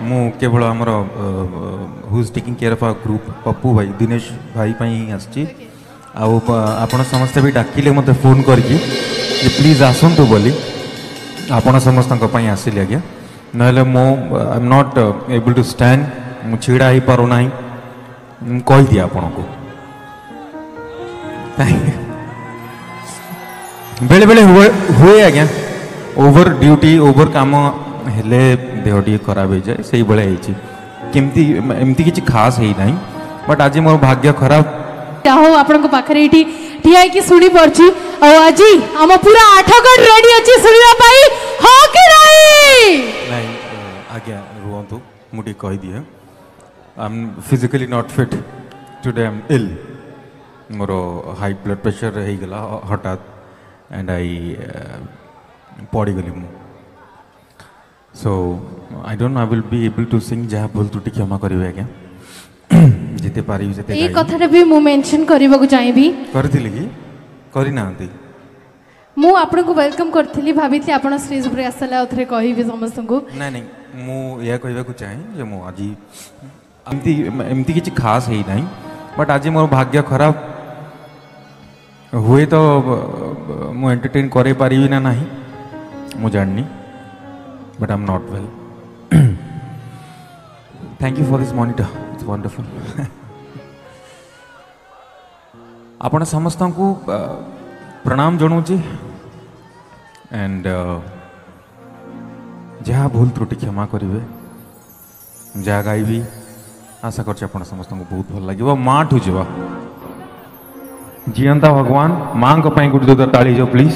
मु केवल आमर who is taking care of our group Pappu भाई दिनेश भाई आसी आपण समस्ते भी डाकिले मत फोन करके प्लीज आसतु बोली आपण समस्त आसिली आज्ञा ना मो I am not able to stand मु छिड़ा ही पार ना कहीदि आपण को बेले बेले हुए आज्ञा ओवर ड्यूटी ओवर काम हेले देह टी खराब हो जाए से भाई केमती एमती किसी खास है ना बट आज मोर भाग्य खराब हो आपण पाखरे ये ठिया कि शुणी पार्ची आज आम पूरा 8 गण रेडी अच्छी सुनिया पाई हो कि नहीं आज्ञा रुहतु मुझे कही दिए I am physically not fit today I am ill मोर हाई ब्लड प्रेशर हो गला हठात एंड आई पड़गली मु so I don't know I will be able to sing जहाँ भूल त्रुटि क्षमा करेंगे आज्ञा जिते पारी जिते ए कथाटा भी मु मेंशन करबा को चाहिबी करथिली कि करि नांती मु आपन को वेलकम करथिली भाबिथि आपन स्टेज ऊपर आसला ओथरे कहिबे समस्त को नहीं नहीं मु या कहबा को चाहे जे मु आज एमती एमती किछि खास है नहीं बट आज मोर भाग्य खराब हुए तो मु एंटरटेन करे पारिबी ना नहीं मु जाननी but I am not well thank you for this monitor it's wonderful आपण समस्त को प्रणाम जनाऊँगी एंड जहाँ भूल त्रुटि क्षमा करेंगे जहाँ गायबी आशा कर समस्त को बहुत भल लगे माँ ठू जा जीवंता भगवान माँ गोटे दो ताली जो प्लीज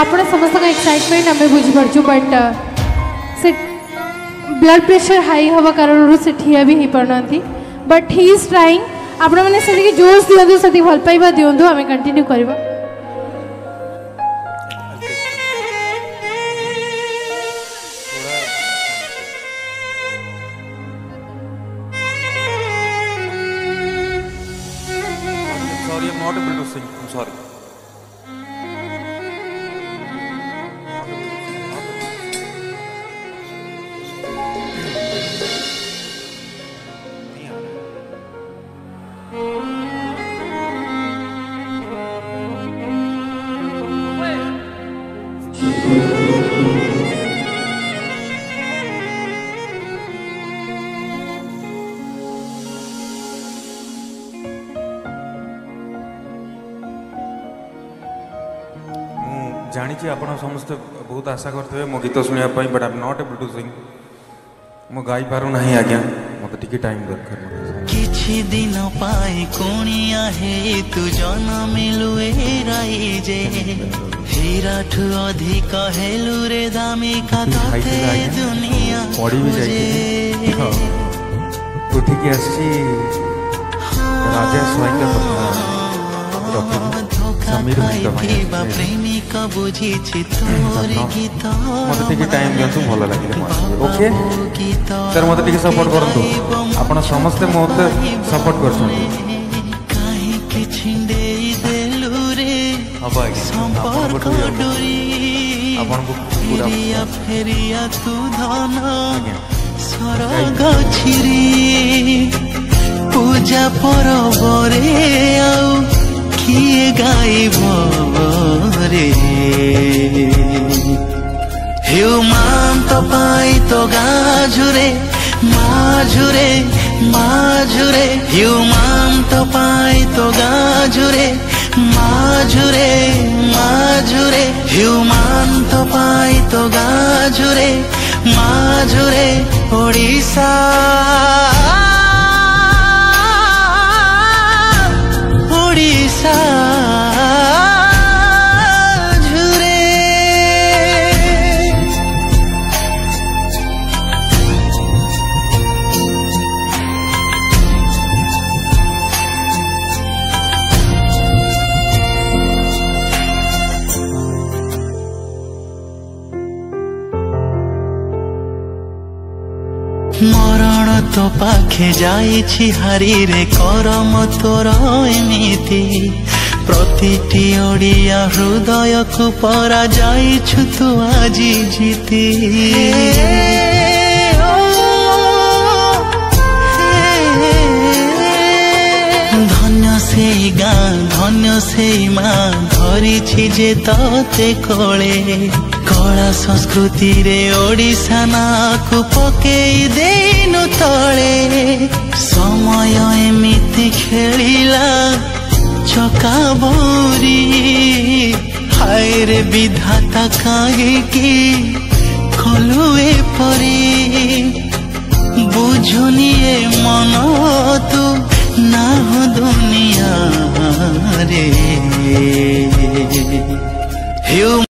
आपण समस्त का एक्साइटमेंट आम बुझीपु बट से ब्लड प्रेशर हाई हवा कारण से ठिया भी हो पारना बट ही इज ट्राइंग आपण मैंने से जोश दिंतु से भल पाइबा दिंतु आम कंटिन्यू करवा Sorry, I'm not able to sing. I'm sorry. जानी आपण समस्ते बहुत आशा करते मो गीत शुणापी but I am not able to sing मो गाई पारू नहीं आज्ञा मत टिके टाइम दरकार किछि दिन पाई कोणिया हे तू जनमिलु राई जे हीरा ठु अधिक हेलु रे दामी का तते दुनिया पड़ी भी जाई उठी के आसी राजा स्वाई का कथा समीर प्रेमिका बुझी मत टिके टाइम दिंतु भल लगे ओके सर मत टिके सपोर्ट करंतु आपण समस्ते मते सपोर्ट करछन संपर्क डोरी आपण को पूरा फेरिया तू धन सरग छिरी पूजा परबरे आउ किए गाइब रे ह्यूमान तो पाई तो गाझुरे माझुरे माझुरे ह्यूमान तो पाई तो गाझुरे माझुरे माझुरे ह्यूमान तो पाई तो गाझुरे माझुरे ओडिशा ओडिशा झुरे मरण तो पाखे जाइछि हारी रे करम तोर एमिति प्रतिटी ओडिया हृदय को परा जाइछु तू आजी जीती धन्य से गाँ धन्य से माँ धरिछि जे तते कोले कला संस्कृति रे ओडिशा ना को पकेई देनु तले समय एमिति खेलिला चका बोरी हाय रे विधाता काहे की